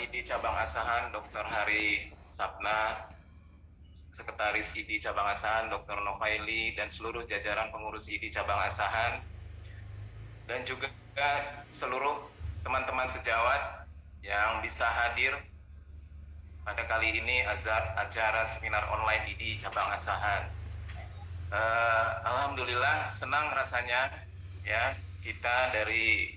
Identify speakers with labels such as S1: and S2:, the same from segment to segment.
S1: ID Cabang Asahan Dr. Hari Sapna, Sekretaris ID Cabang Asahan Dr. Novaili, dan seluruh jajaran pengurus ID Cabang Asahan, dan juga seluruh teman-teman sejawat yang bisa hadir pada kali ini acara seminar online ID Cabang Asahan. Alhamdulillah senang rasanya ya, kita dari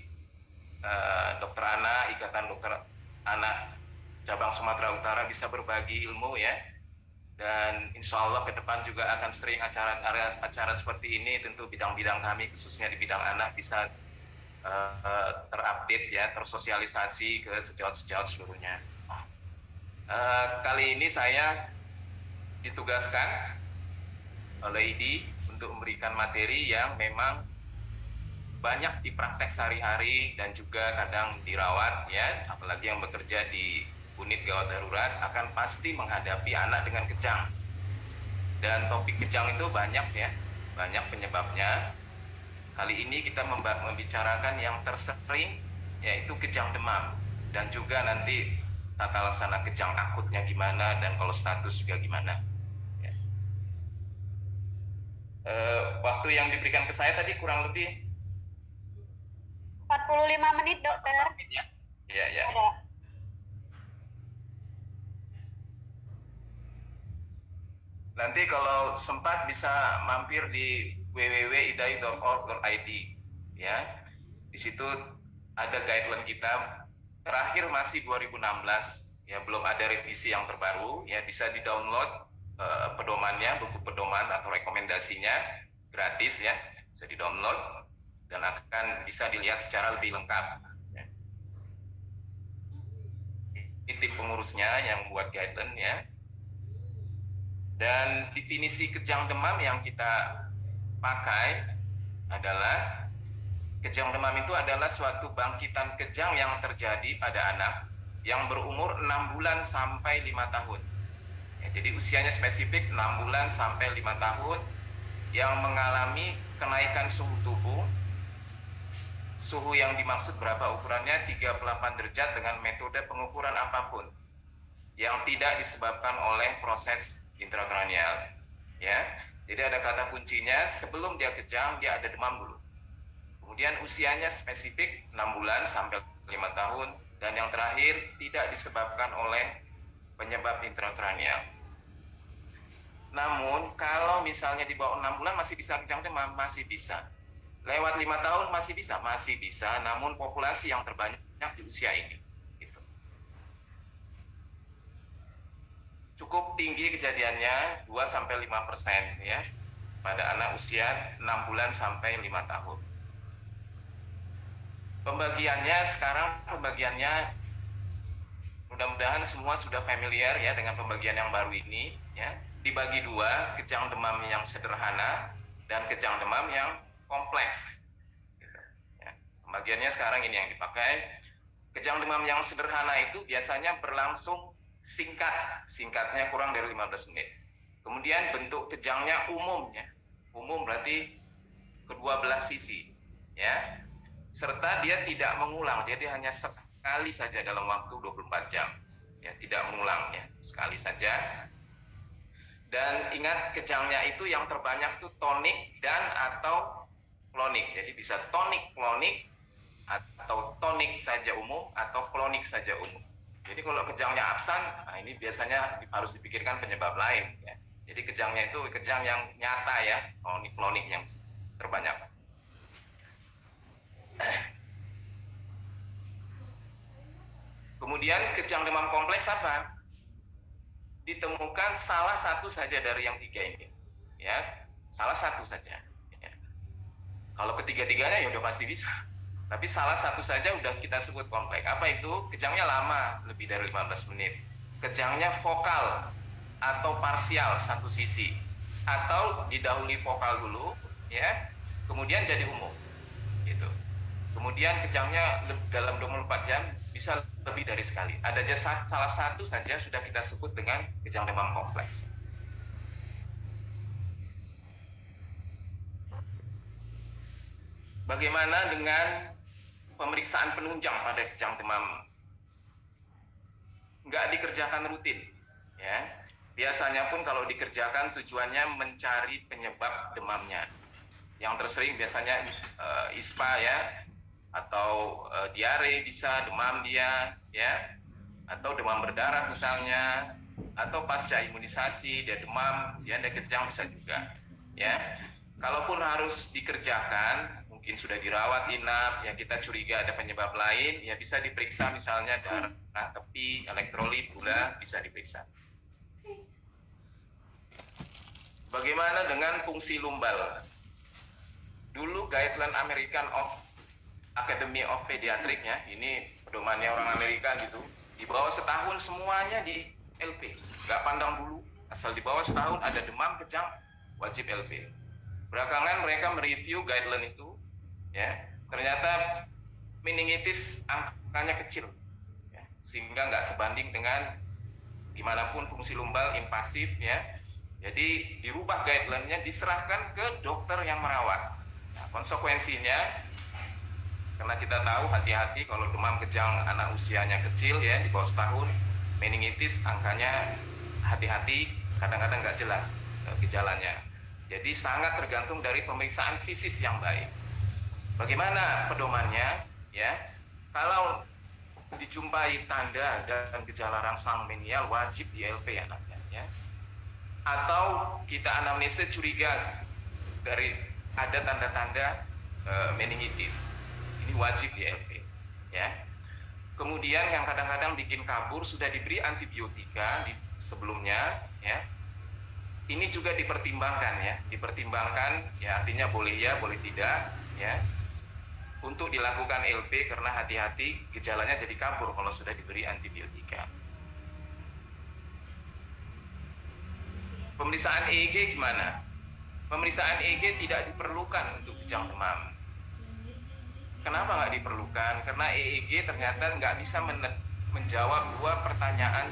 S1: Dokter Ana, Ikatan Dokter Anak Cabang Sumatera Utara bisa berbagi ilmu ya, dan insya Allah ke depan juga akan sering acara seperti ini. Tentu bidang-bidang kami khususnya di bidang anak bisa terupdate ya, tersosialisasi ke sejawat-sejawat seluruhnya. Kali ini saya ditugaskan oleh ID untuk memberikan materi yang memang banyak dipraktek sehari-hari dan juga kadang dirawat ya, apalagi yang bekerja di unit gawat darurat akan pasti menghadapi anak dengan kejang. Dan topik kejang itu banyak ya, banyak penyebabnya. Kali ini kita membicarakan yang tersering, yaitu kejang demam, dan juga nanti tata laksana kejang akutnya gimana, dan kalau status juga gimana. Waktu yang diberikan ke saya tadi kurang lebih
S2: 45 menit, dokter.
S1: Ya, ya.
S2: Ada.
S1: Nanti kalau sempat bisa mampir di www.idai.org.id ya. Di situ ada guideline kita. Terakhir masih 2016 ya, belum ada revisi yang terbaru ya. Bisa di-download pedomannya, buku pedoman atau rekomendasinya gratis ya. Bisa di-download dan akan bisa dilihat secara lebih lengkap. Ini tim pengurusnya yang buat guideline ya. Dan definisi kejang demam yang kita pakai adalah kejang demam itu adalah suatu bangkitan kejang yang terjadi pada anak yang berumur 6 bulan sampai 5 tahun. Ya, jadi usianya spesifik 6 bulan sampai 5 tahun yang mengalami kenaikan suhu tubuh. Suhu yang dimaksud berapa ukurannya? 38 derajat dengan metode pengukuran apapun yang tidak disebabkan oleh proses intrakranial ya. Jadi ada kata kuncinya, sebelum dia kejang dia ada demam dulu. Kemudian usianya spesifik 6 bulan sampai 5 tahun, dan yang terakhir tidak disebabkan oleh penyebab intrakranial. Namun kalau misalnya di bawah 6 bulan masih bisa kejang demam, masih bisa. Lewat 5 tahun masih bisa, namun populasi yang terbanyak di usia ini. Gitu. Cukup tinggi kejadiannya 2-5% ya, pada anak usia 6 bulan sampai 5 tahun. Pembagiannya mudah-mudahan semua sudah familiar ya dengan pembagian yang baru ini ya. Dibagi dua, kejang demam yang sederhana dan kejang demam yang kompleks. Ya. Pembagiannya sekarang ini yang dipakai. Kejang demam yang sederhana itu biasanya berlangsung singkatnya kurang dari 15 menit. Kemudian bentuk kejangnya umum ya. Umum berarti kedua belah sisi ya. Serta dia tidak mengulang, jadi hanya sekali saja dalam waktu 24 jam. Ya, tidak mengulang ya, sekali saja. Dan ingat, kejangnya itu yang terbanyak itu tonik dan atau klonik. Jadi bisa tonik klonik atau tonik saja umum atau klonik saja umum. Jadi kalau kejangnya absen, nah ini biasanya harus dipikirkan penyebab lain ya. Jadi kejangnya itu kejang yang nyata ya, tonik klonik yang terbanyak. Kemudian kejang demam kompleks apa? Ditemukan salah satu saja dari yang tiga ini ya, salah satu saja ya. Kalau ketiga-tiganya ya udah pasti bisa, tapi salah satu saja udah kita sebut kompleks. Apa itu? Kejangnya lama, lebih dari 15 menit. Kejangnya vokal atau parsial satu sisi, atau didahului vokal dulu ya, kemudian jadi umum gitu. Kemudian kejangnya dalam 24 jam bisa lebih dari sekali. Ada salah satu saja sudah kita sebut dengan kejang demam kompleks. Bagaimana dengan pemeriksaan penunjang pada kejang demam nggak dikerjakan rutin, ya. Biasanya pun kalau dikerjakan tujuannya mencari penyebab demamnya. Yang tersering biasanya ISPA ya, atau diare bisa, demam dia, ya, atau demam berdarah misalnya, atau pasca imunisasi dia demam, dia ada kejang bisa juga, ya. Kalaupun harus dikerjakan, mungkin sudah dirawat inap, ya kita curiga ada penyebab lain, ya bisa diperiksa misalnya darah tepi, elektrolit, gula bisa diperiksa. Bagaimana dengan fungsi lumbal? Dulu guideline American Academy of Pediatrics ya, ini pedomannya orang Amerika gitu, di bawah setahun semuanya di LP, nggak pandang bulu, asal di bawah setahun ada demam kejang wajib LP. Belakangan mereka mereview guideline itu, ya ternyata meningitis angkanya kecil, ya, sehingga nggak sebanding dengan gimana pun fungsi lumbal invasif ya. Jadi dirubah guideline-nya, diserahkan ke dokter yang merawat. Nah, konsekuensinya, karena kita tahu hati-hati kalau demam kejang anak usianya kecil ya, di bawah setahun, meningitis angkanya hati-hati, kadang-kadang nggak jelas gejalanya. Jadi sangat tergantung dari pemeriksaan fisik yang baik. Bagaimana pedomannya? Ya, kalau dijumpai tanda dan gejala rangsang menial, wajib di LP anaknya. Ya. Atau kita anamnesa curiga dari ada tanda-tanda meningitis, ini wajib di LP, ya. Kemudian yang kadang-kadang bikin kabur, sudah diberi antibiotika sebelumnya, ya, ini juga dipertimbangkan ya, ya, artinya boleh ya, boleh tidak, ya, untuk dilakukan LP karena hati-hati gejalanya jadi kabur kalau sudah diberi antibiotika. Pemeriksaan EEG gimana? Pemeriksaan EEG tidak diperlukan untuk kejang demam. Kenapa nggak diperlukan? Karena EEG ternyata nggak bisa menjawab dua pertanyaan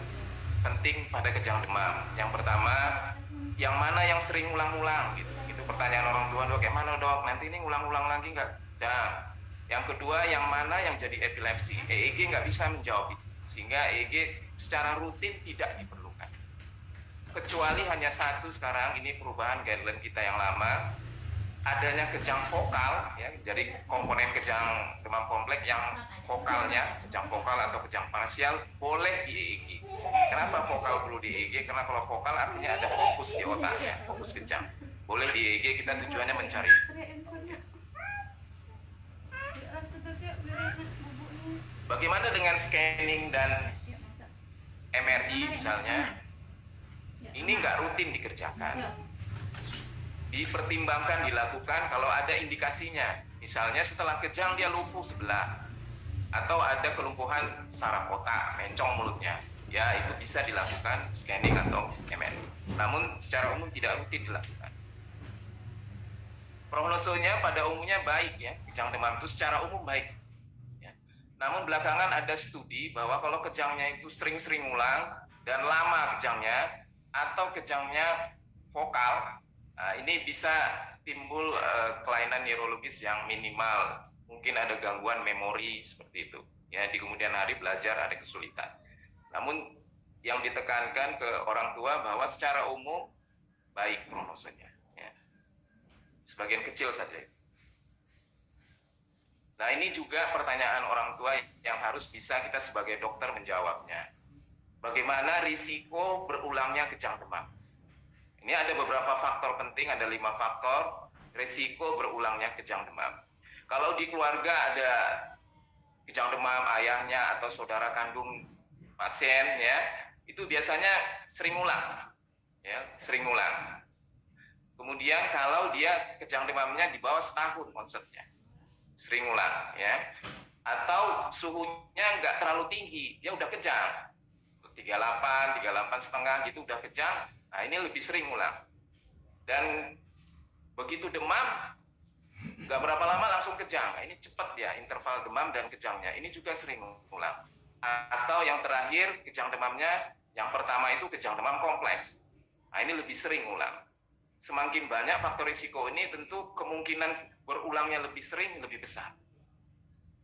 S1: penting pada kejang demam. Yang pertama, yang mana yang sering ulang-ulang gitu. Itu pertanyaan orang tua, dok, kayak mana dok? Nanti ini ulang-ulang lagi nggak? Jangan. Yang kedua, yang mana yang jadi epilepsi? EEG nggak bisa menjawab itu. Sehingga EEG secara rutin tidak diperlukan. Kecuali hanya satu sekarang, ini perubahan guideline kita yang lama, adanya kejang vokal ya, jadi komponen kejang demam kompleks yang vokalnya, kejang vokal atau kejang parsial boleh di EEG. Kenapa vokal perlu di EEG? Karena kalau vokal artinya ada fokus di otaknya, fokus kejang. Boleh di EEG, kita tujuannya mencari. Bagaimana dengan scanning dan MRI misalnya? Ini nggak rutin dikerjakan. Dipertimbangkan dilakukan kalau ada indikasinya. Misalnya setelah kejang dia lumpuh sebelah, atau ada kelumpuhan saraf otak, mencong mulutnya. Ya, itu bisa dilakukan scanning atau MRI. Namun secara umum tidak rutin dilakukan. Prognosenya pada umumnya baik ya, kejang demam itu secara umum baik. Ya. Namun belakangan ada studi bahwa kalau kejangnya itu sering-sering ulang dan lama kejangnya, atau kejangnya vokal, nah, ini bisa timbul kelainan neurologis yang minimal, mungkin ada gangguan memori seperti itu ya, di kemudian hari belajar ada kesulitan. Namun yang ditekankan ke orang tua bahwa secara umum baik prognosenya ya. Sebagian kecil saja. Nah, ini juga pertanyaan orang tua yang harus bisa kita sebagai dokter menjawabnya. Bagaimana risiko berulangnya kejang demam? Ini ada beberapa faktor penting, ada 5 faktor risiko berulangnya kejang demam. Kalau di keluarga ada kejang demam ayahnya atau saudara kandung pasien ya, itu biasanya sering ulang, ya, sering ulang. Kemudian kalau dia kejang demamnya di bawah setahun konsepnya, sering ulang, ya, atau suhunya nggak terlalu tinggi, dia udah kejang. 38,5 gitu udah kejang, nah ini lebih sering ulang. Dan begitu demam, nggak berapa lama langsung kejang. Nah, ini cepat ya interval demam dan kejangnya. Ini juga sering ulang. Atau yang terakhir kejang demamnya, yang pertama itu kejang demam kompleks. Nah ini lebih sering ulang. Semakin banyak faktor risiko ini, tentu kemungkinan berulangnya lebih sering, lebih besar.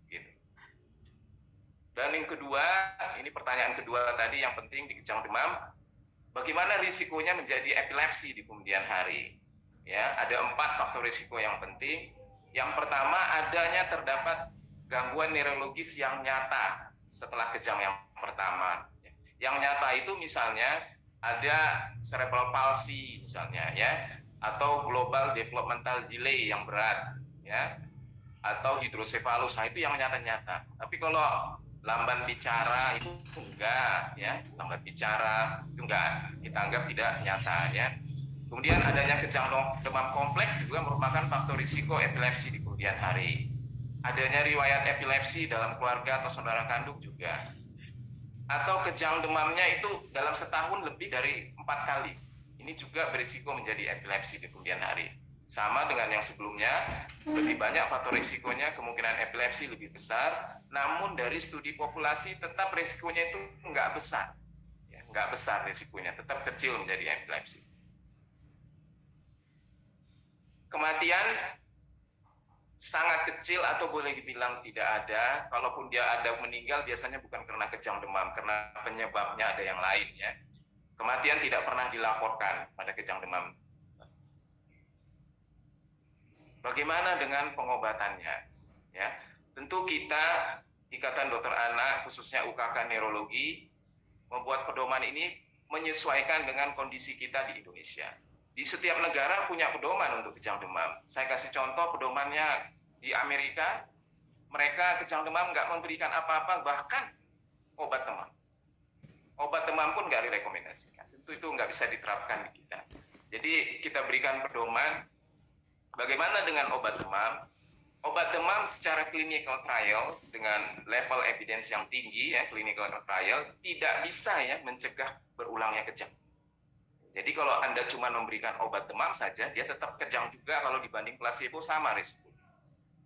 S1: Gitu. Dan yang kedua, ini pertanyaan kedua tadi yang penting di kejang demam, bagaimana risikonya menjadi epilepsi di kemudian hari? Ya, ada 4 faktor risiko yang penting. Yang pertama, adanya terdapat gangguan neurologis yang nyata setelah kejang yang pertama. Yang nyata itu misalnya ada cerebral palsy misalnya ya, atau global developmental delay yang berat ya, atau hidrosefalus. Nah, itu yang nyata-nyata. Tapi kalau lamban bicara itu enggak ya, lambat bicara itu enggak, kita anggap tidak nyata ya. Kemudian adanya kejang demam kompleks juga merupakan faktor risiko epilepsi di kemudian hari. Adanya riwayat epilepsi dalam keluarga atau saudara kandung juga. Atau kejang demamnya itu dalam setahun lebih dari 4 kali. Ini juga berisiko menjadi epilepsi di kemudian hari. Sama dengan yang sebelumnya, lebih banyak faktor risikonya, kemungkinan epilepsi lebih besar, namun dari studi populasi tetap risikonya itu nggak besar. Ya, nggak besar risikonya, tetap kecil menjadi epilepsi. Kematian sangat kecil atau boleh dibilang tidak ada. Kalaupun dia ada meninggal, biasanya bukan karena kejang demam, karena penyebabnya ada yang lain ya. Kematian tidak pernah dilaporkan pada kejang demam. Bagaimana dengan pengobatannya? Ya, tentu kita Ikatan Dokter Anak, khususnya UKK Neurologi, membuat pedoman ini menyesuaikan dengan kondisi kita di Indonesia. Di setiap negara punya pedoman untuk kejang demam. Saya kasih contoh pedomannya di Amerika, mereka kejang demam nggak memberikan apa-apa, bahkan obat demam. Obat demam pun nggak direkomendasikan. Tentu itu nggak bisa diterapkan di kita. Jadi kita berikan pedoman, bagaimana dengan obat demam? Obat demam secara clinical trial dengan level evidence yang tinggi, ya, clinical trial, tidak bisa ya mencegah berulangnya kejang. Jadi kalau Anda cuma memberikan obat demam saja, dia tetap kejang juga kalau dibanding placebo, sama risiko.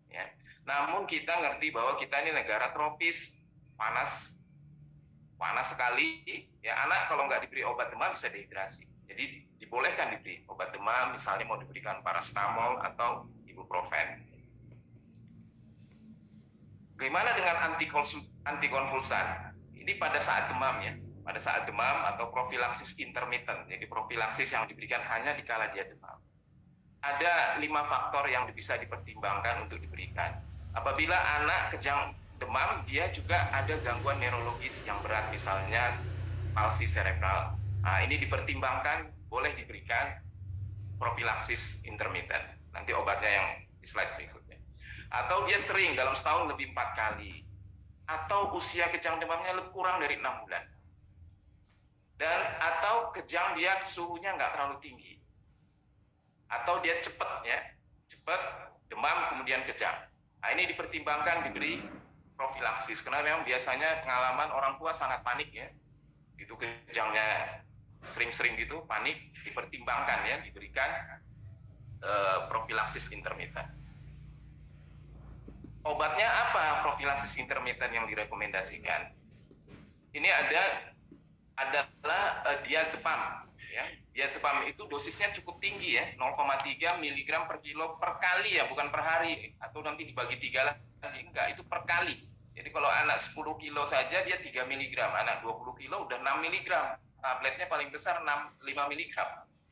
S1: Ya. Namun kita ngerti bahwa kita ini negara tropis, panas sekali. Ya, anak kalau nggak diberi obat demam bisa dehidrasi. Jadi dibolehkan diberi obat demam, misalnya mau diberikan paracetamol atau ibuprofen. Bagaimana dengan antikonvulsan? Ini pada saat demam ya. Pada saat demam atau profilaksis intermittent, jadi profilaksis yang diberikan hanya di kala dia demam. Ada 5 faktor yang bisa dipertimbangkan untuk diberikan. Apabila anak kejang demam, dia juga ada gangguan neurologis yang berat, misalnya palsi cerebral. Nah, ini dipertimbangkan, boleh diberikan profilaksis intermittent. Nanti obatnya yang di slide berikutnya. Atau dia sering dalam setahun lebih 4 kali. Atau usia kejang demamnya lebih kurang dari 6 bulan. Dan atau kejang dia suhunya nggak terlalu tinggi, atau dia cepat ya, cepat demam kemudian kejang. Nah, ini dipertimbangkan diberi profilaksis, karena memang biasanya pengalaman orang tua sangat panik ya, itu kejangnya sering-sering gitu, panik, dipertimbangkan ya, diberikan profilaksis intermittent. Obatnya apa profilaksis intermittent yang direkomendasikan? Ini adalah diazepam ya. Diazepam itu dosisnya cukup tinggi ya, 0,3 mg per kilo per kali ya, bukan per hari, atau nanti dibagi 3 lagi, enggak, itu per kali. Jadi kalau anak 10 kilo saja dia 3 mg, anak 20 kilo udah 6 mg, tabletnya paling besar 5 mg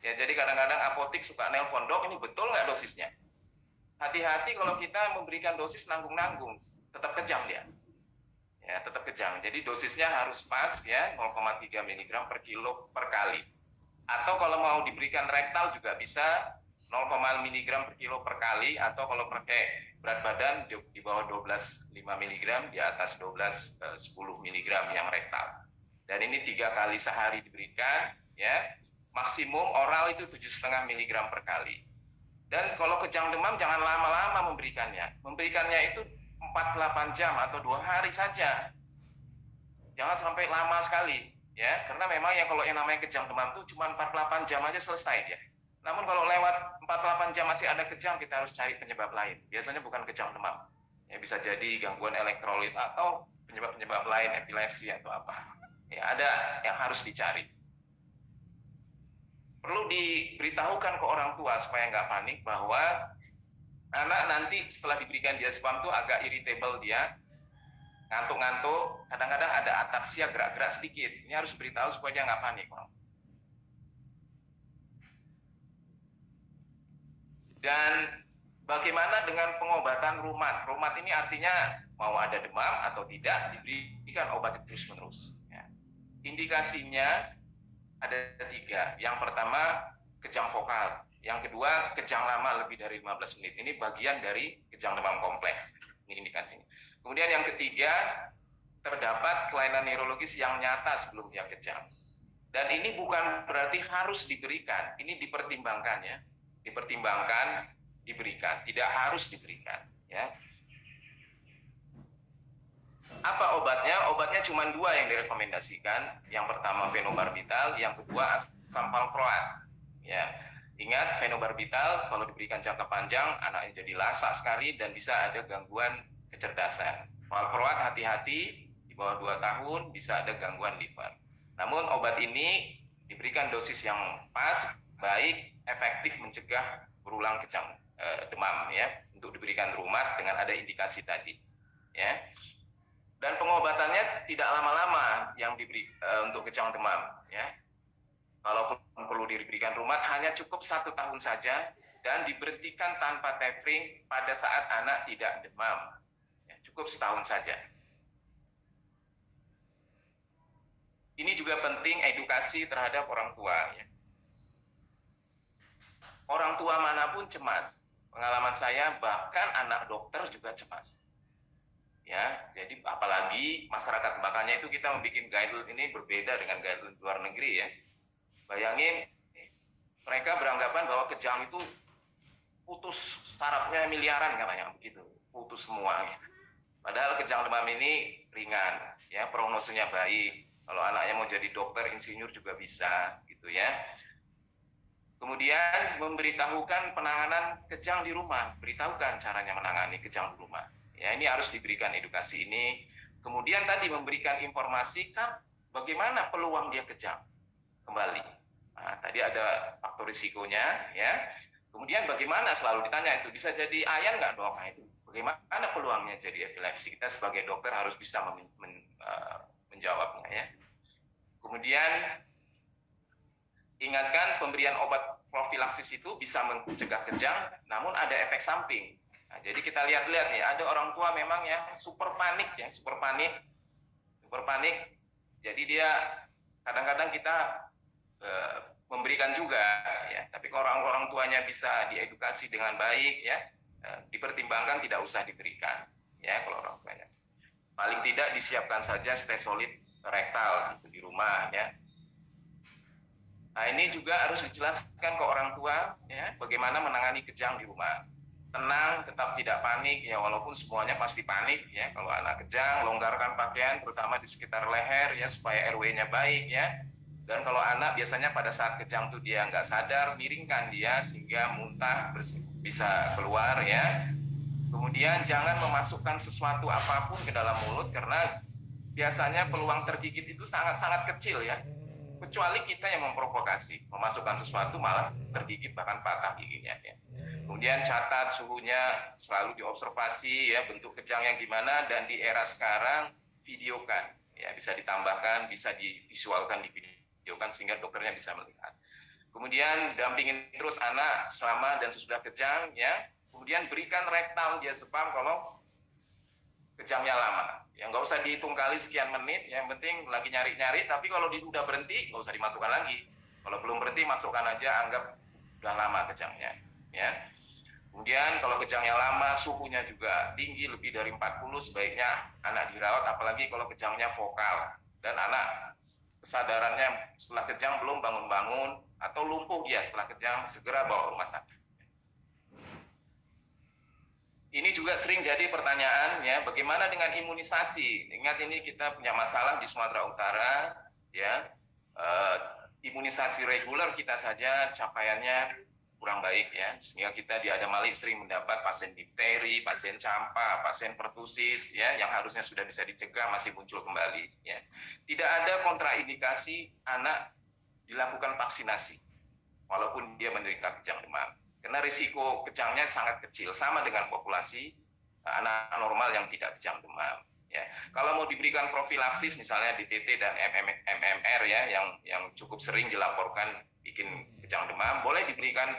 S1: ya. Jadi kadang-kadang apotik suka nelpon, dok ini betul nggak dosisnya? Hati-hati kalau kita memberikan dosis nanggung-nanggung, tetap kejang dia. Ya, tetap kejang. Jadi dosisnya harus pas ya, 0,3 mg per kilo per kali. Atau kalau mau diberikan rektal juga bisa 0,5 mg per kilo per kali, atau kalau pakai berat badan di bawah 12,5 mg, di atas 10 mg yang rektal. Dan ini 3 kali sehari diberikan ya. Maksimum oral itu 7,5 mg per kali. Dan kalau kejang demam jangan lama-lama memberikannya. Memberikannya itu 48 jam atau 2 hari saja. Jangan sampai lama sekali ya, karena memang ya kalau yang namanya kejang demam itu cuma 48 jam aja selesai ya. Namun kalau lewat 48 jam masih ada kejang, kita harus cari penyebab lain. Biasanya bukan kejang demam. Ya, bisa jadi gangguan elektrolit atau penyebab-penyebab lain, epilepsi atau apa. Ya, ada yang harus dicari. Perlu diberitahukan ke orang tua supaya nggak panik bahwa anak nanti setelah diberikan diazepam itu agak irritable dia, ngantuk-ngantuk, kadang-kadang ada ataksia, gerak-gerak sedikit. Ini harus beritahu supaya dia nggak panik. Dan bagaimana dengan pengobatan rumat? Rumat ini artinya mau ada demam atau tidak, diberikan obat terus-menerus. Ya. Indikasinya ada 3. Yang pertama, kejang vokal. Yang kedua, kejang lama lebih dari 15 menit. Ini bagian dari kejang demam kompleks. Ini indikasinya. Kemudian yang ketiga, terdapat kelainan neurologis yang nyata sebelum dia kejang. Dan ini bukan berarti harus diberikan. Ini dipertimbangkan ya. Dipertimbangkan, diberikan. Tidak harus diberikan. Ya. Apa obatnya? Obatnya cuma 2 yang direkomendasikan. Yang pertama fenobarbital, yang kedua asam valproat. Ya, ingat fenobarbital kalau diberikan jangka panjang anaknya jadi lasak sekali dan bisa ada gangguan kecerdasan. Valproat hati-hati, di bawah 2 tahun bisa ada gangguan liver. Namun obat ini diberikan dosis yang pas, baik, efektif mencegah berulang kejang demam ya, untuk diberikan rumat dengan ada indikasi tadi. Ya. Dan pengobatannya tidak lama-lama yang diberi untuk kejang demam ya. Kalaupun perlu diberikan rumat hanya cukup 1 tahun saja dan diberhentikan tanpa tapering pada saat anak tidak demam ya, cukup 1 tahun saja. Ini juga penting edukasi terhadap orang tua ya. Orang tua manapun cemas, pengalaman saya bahkan anak dokter juga cemas. Ya, jadi apalagi masyarakat, makanya itu kita membuat guideline ini berbeda dengan guideline luar negeri ya. Bayangin mereka beranggapan bahwa kejang itu putus sarafnya miliaran katanya begitu, putus semua. Padahal kejang demam ini ringan, ya prognosenya baik. Kalau anaknya mau jadi dokter, insinyur juga bisa, gitu ya. Kemudian memberitahukan penanganan kejang di rumah, beritahukan caranya menangani kejang di rumah. Ya, ini harus diberikan edukasi ini. Kemudian tadi memberikan informasi kan bagaimana peluang dia kejang kembali. Nah, tadi ada faktor risikonya, ya. Kemudian bagaimana selalu ditanya itu bisa jadi ayan nggak dok? Nah, itu bagaimana peluangnya jadi epilepsi? Kita sebagai dokter harus bisa menjawabnya, ya. Kemudian ingatkan pemberian obat profilaksis itu bisa mencegah kejang, namun ada efek samping. Nah, jadi kita lihat-lihat nih, ada orang tua memang yang super panik ya, super panik. Jadi dia kadang-kadang kita memberikan juga ya, tapi kalau orang tuanya bisa diedukasi dengan baik ya, dipertimbangkan tidak usah diberikan ya kalau orang tuanya. Paling tidak disiapkan saja stesolid rektal gitu, di rumah ya. Nah, ini juga harus dijelaskan ke orang tua ya, bagaimana menangani kejang di rumah. Tenang, tetap tidak panik ya, walaupun semuanya pasti panik ya. Kalau anak kejang, longgarkan pakaian terutama di sekitar leher ya, supaya RW-nya baik ya. Dan kalau anak biasanya pada saat kejang tuh dia nggak sadar, miringkan dia sehingga muntah bisa keluar ya. Kemudian jangan memasukkan sesuatu apapun ke dalam mulut karena biasanya peluang tergigit itu sangat-sangat kecil ya. Kecuali kita yang memprovokasi, memasukkan sesuatu malah tergigit bahkan patah giginya ya. Kemudian catat suhunya, selalu diobservasi ya, bentuk kejang yang gimana, dan di era sekarang videokan ya, bisa ditambahkan, bisa divisualkan, divideokan sehingga dokternya bisa melihat. Kemudian dampingin terus anak selama dan sesudah kejang ya. Kemudian berikan rektal diazepam kalau kejangnya lama. Ya nggak usah dihitung kali sekian menit, yang penting lagi nyari-nyari, tapi kalau udah berhenti nggak usah dimasukkan lagi. Kalau belum berhenti masukkan aja, anggap udah lama kejangnya ya. Kemudian kalau kejangnya lama, suhunya juga tinggi lebih dari 40, sebaiknya anak dirawat, apalagi kalau kejangnya vokal dan anak kesadarannya setelah kejang belum bangun-bangun atau lumpuh dia setelah kejang, segera bawa ke rumah sakit. Ini juga sering jadi pertanyaan ya, bagaimana dengan imunisasi? Ingat ini kita punya masalah di Sumatera Utara ya, imunisasi reguler kita saja capaiannya kurang baik ya, sehingga kita di Adamali sering mendapat pasien difteri, pasien campak, pasien pertusis ya, yang harusnya sudah bisa dicegah masih muncul kembali ya. Tidak ada kontraindikasi anak dilakukan vaksinasi walaupun dia menderita kejang demam, karena risiko kejangnya sangat kecil, sama dengan populasi anak normal yang tidak kejang demam Ya, kalau mau diberikan profilaksis misalnya DTT dan MMR ya, yang cukup sering dilaporkan bikin kejang demam, boleh diberikan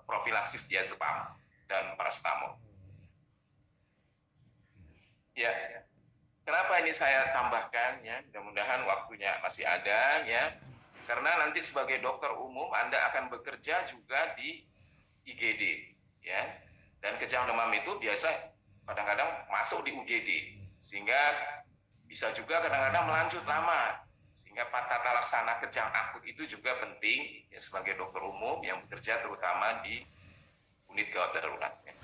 S1: profilaksis diazepam dan paracetamol. Ya, kenapa ini saya tambahkan ya? Mudah-mudahan waktunya masih ada ya. Karena nanti sebagai dokter umum Anda akan bekerja juga di IGD ya. Dan kejang demam itu biasa kadang-kadang masuk di UGD, sehingga bisa juga kadang-kadang melanjut lama, sehingga tata laksana kejang akut itu juga penting ya, sebagai dokter umum yang bekerja terutama di unit gawat darurat ya.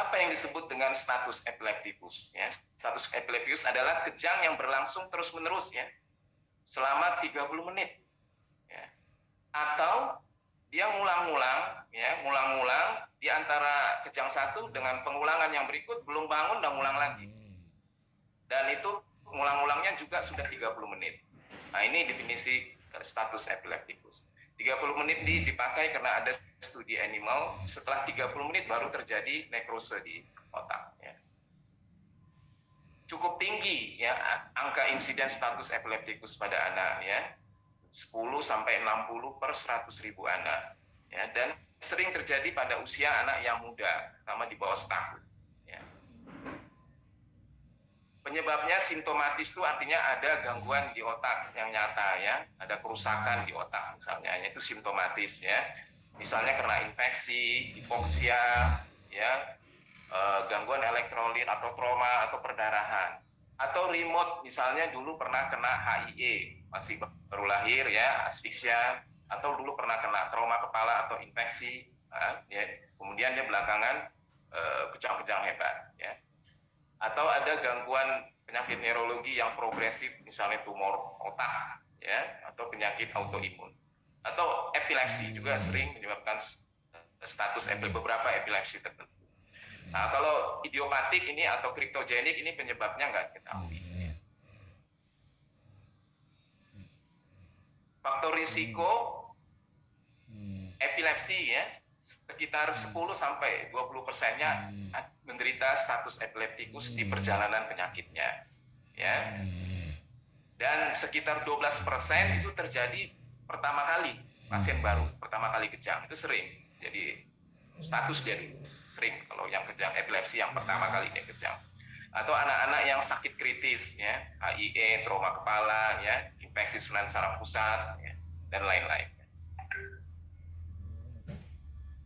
S1: Apa yang disebut dengan status epilepticus ya? Status epilepticus adalah kejang yang berlangsung terus-menerus ya, selama 30 menit ya. Atau dia ngulang-ngulang ya, ngulang-ngulang di antara kejang satu dengan pengulangan yang berikut, belum bangun dan ngulang lagi. Dan itu ngulang-ngulangnya juga sudah 30 menit. Nah, ini definisi status epilepticus. 30 menit dipakai karena ada studi animal, setelah 30 menit baru terjadi nekrose di otak ya. Cukup tinggi ya angka insiden status epilepticus pada anak ya. 10 sampai 60 per 100.000 anak ya, dan sering terjadi pada usia anak yang muda, terutama di bawah setahun ya. Penyebabnya simptomatis itu artinya ada gangguan di otak yang nyata ya, ada kerusakan di otak misalnya, itu simptomatis ya, misalnya karena infeksi, hipoksia ya, gangguan elektrolit atau trauma atau perdarahan, atau remote misalnya dulu pernah kena HIE, masih baru lahir ya, asfiksia, atau dulu pernah kena trauma kepala atau infeksi ya, kemudian dia belakangan kejang-kejang hebat ya, atau ada gangguan penyakit neurologi yang progresif misalnya tumor otak ya, atau penyakit autoimun, atau epilepsi juga sering menyebabkan status beberapa epilepsi tertentu. Nah, kalau idiopatik ini atau kriptogenik ini penyebabnya nggak ketahui. Faktor risiko epilepsi ya, sekitar 10 sampai 20%-nya menderita status epilepticus di perjalanan penyakitnya ya. Dan sekitar 12% itu terjadi pertama kali pasien baru, pertama kali kejang, itu sering. Jadi status dia dulu sering kalau yang kejang epilepsi yang pertama kali dia kejang. Atau anak-anak yang sakit kritis ya, HIE, trauma kepala ya, infeksi saluran saraf pusat ya, dan lain-lain.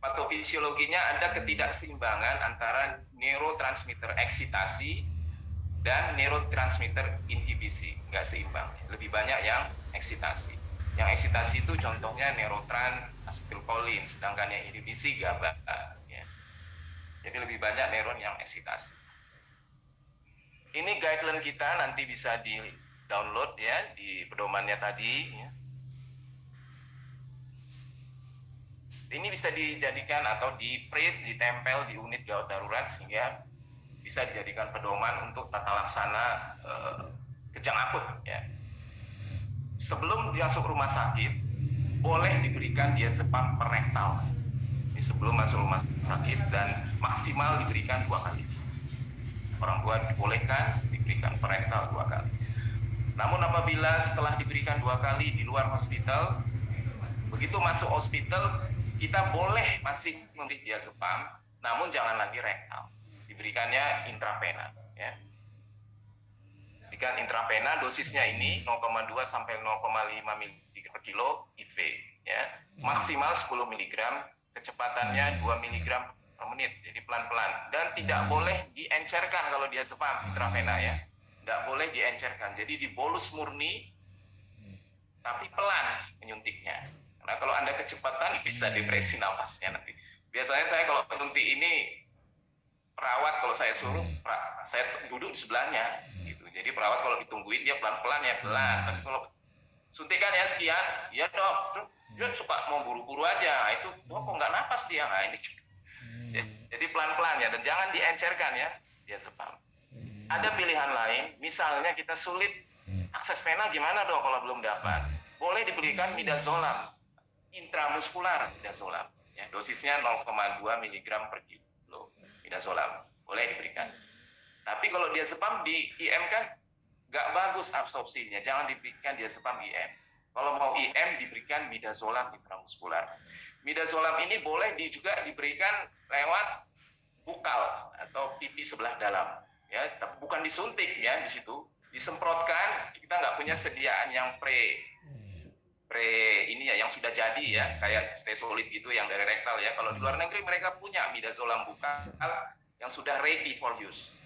S1: Patofisiologinya ada ketidakseimbangan antara neurotransmitter eksitasi dan neurotransmitter inhibisi, nggak seimbang, lebih banyak yang eksitasi. Yang eksitasi itu contohnya neurotran, asetilkolin, sedangkan yang inhibisi GABA ya. Jadi lebih banyak neuron yang eksitasi. Ini guideline kita, nanti bisa di download ya di pedomannya tadi ya. Ini bisa dijadikan atau di-print, ditempel di unit gawat darurat sehingga bisa dijadikan pedoman untuk tata laksana kejang akut ya. Sebelum masuk rumah sakit boleh diberikan diazepam per rektal. Ini sebelum masuk rumah sakit dan maksimal diberikan 2 kali. Orang tua dibolehkan diberikan per rektal 2 kali. Namun apabila setelah diberikan 2 kali di luar hospital, begitu masuk hospital kita boleh masih memberi diazepam, namun jangan lagi rektal. Diberikannya intravena ya. Diberikan intravena, dosisnya ini 0,2 sampai 0,5 mg per kilo IV ya. Maksimal 10 mg, kecepatannya 2 mg per menit. Jadi pelan-pelan, dan tidak boleh diencerkan kalau diazepam intravena ya. Tidak boleh diencerkan. Jadi dibolus murni tapi pelan menyuntiknya. Nah, kalau Anda kecepatan bisa depresi napasnya nanti. Biasanya saya kalau penyuntik ini perawat kalau saya suruh, saya duduk di sebelahnya gitu. Jadi perawat kalau ditungguin dia pelan-pelan ya pelan. Tapi kalau suntikan ya sekian, ya dok, dia suka mau buru-buru aja. Itu kok nggak napas dia. Nah, ini jadi pelan-pelan ya, dan jangan diencerkan ya diazepam. Ada pilihan lain, misalnya kita sulit akses pena, gimana dok kalau belum dapat? Boleh diberikan midazolam intramuskular, midazolam ya, dosisnya 0,2 mg per kilo midazolam boleh diberikan. Tapi kalau diazepam di IM kan nggak bagus absorpsinya, jangan diberikan diazepam IM. Kalau mau IM diberikan midazolam intramuskular. Midazolam ini boleh juga diberikan lewat bukal atau pipi sebelah dalam, ya, bukan disuntik ya di situ, disemprotkan. Kita nggak punya sediaan yang pre ini ya, yang sudah jadi ya, kayak stesolid gitu yang dari rektal ya. Kalau di luar negeri mereka punya midazolam bukal yang sudah ready for use.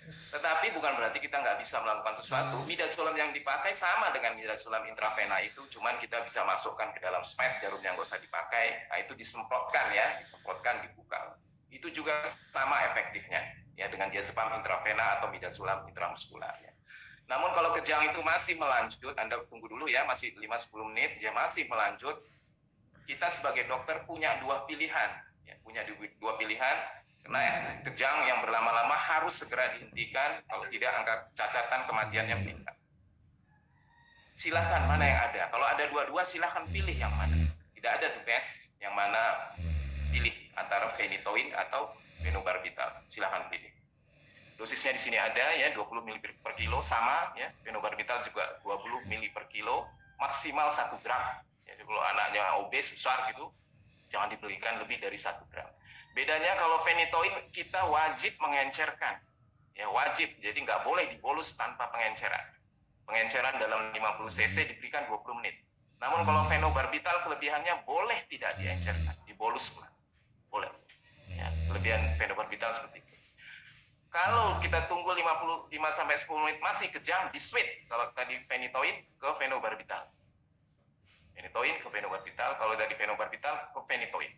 S1: Tetapi bukan berarti kita nggak bisa melakukan sesuatu. Midazolam yang dipakai sama dengan midazolam intravena itu, cuman kita bisa masukkan ke dalam smet, jarum yang nggak usah dipakai. Nah, itu disemprotkan ya, disemprotkan di bukal. Itu juga sama efektifnya ya dengan diazepam intravena atau midazolam intramuskular ya. Namun kalau kejang itu masih melanjut, Anda tunggu dulu ya, masih 5-10 menit, dia masih melanjut, kita sebagai dokter punya dua pilihan ya, karena kejang yang berlama-lama harus segera dihentikan, kalau tidak angka kecacatan kematiannya meningkat. Silahkan mana yang ada, kalau ada dua-dua silahkan pilih yang mana. Tidak ada tugas yang mana pilih antara phenytoin atau phenobarbital, silahkan pilih. Dosisnya di sini ada ya, 20 ml per kilo sama ya, phenobarbital juga 20 ml per kilo, maksimal 1 gram. Jadi kalau anaknya obes besar gitu, jangan diberikan lebih dari 1 gram. Bedanya kalau phenytoin kita wajib mengencerkan, ya wajib, jadi nggak boleh dibolus tanpa pengenceran. Pengenceran dalam 50 cc diberikan 20 menit. Namun kalau phenobarbital kelebihannya boleh tidak diencerkan, dibolus boleh. Ya, kelebihan phenobarbital seperti itu. Kalau kita tunggu 5-10 menit masih kejang, di-switch. Kalau tadi phenytoin ke phenobarbital. Phenytoin ke phenobarbital, kalau dari phenobarbital ke phenytoin.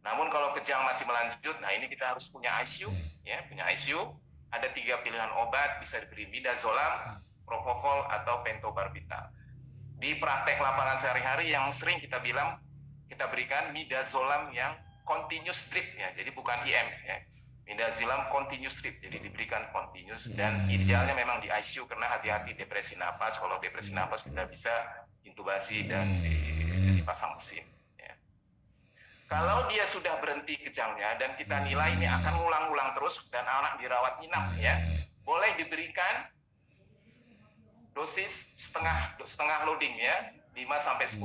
S1: Namun kalau kejang masih melanjut, nah ini kita harus punya ICU, ya, punya ICU. Ada 3 pilihan obat, bisa diberi midazolam, propofol, atau pentobarbital. Di praktek lapangan sehari-hari yang sering kita bilang, kita berikan midazolam yang continuous drip, ya, jadi bukan IM, ya. Midazolam continuous drip, jadi diberikan continuous, dan idealnya memang di ICU karena hati-hati depresi napas. Kalau depresi napas kita bisa intubasi dan dipasang mesin. Ya. Kalau dia sudah berhenti kejangnya dan kita nilai ini akan ngulang-ulang terus dan anak dirawat inap, ya, boleh diberikan dosis setengah loading ya, 5-10,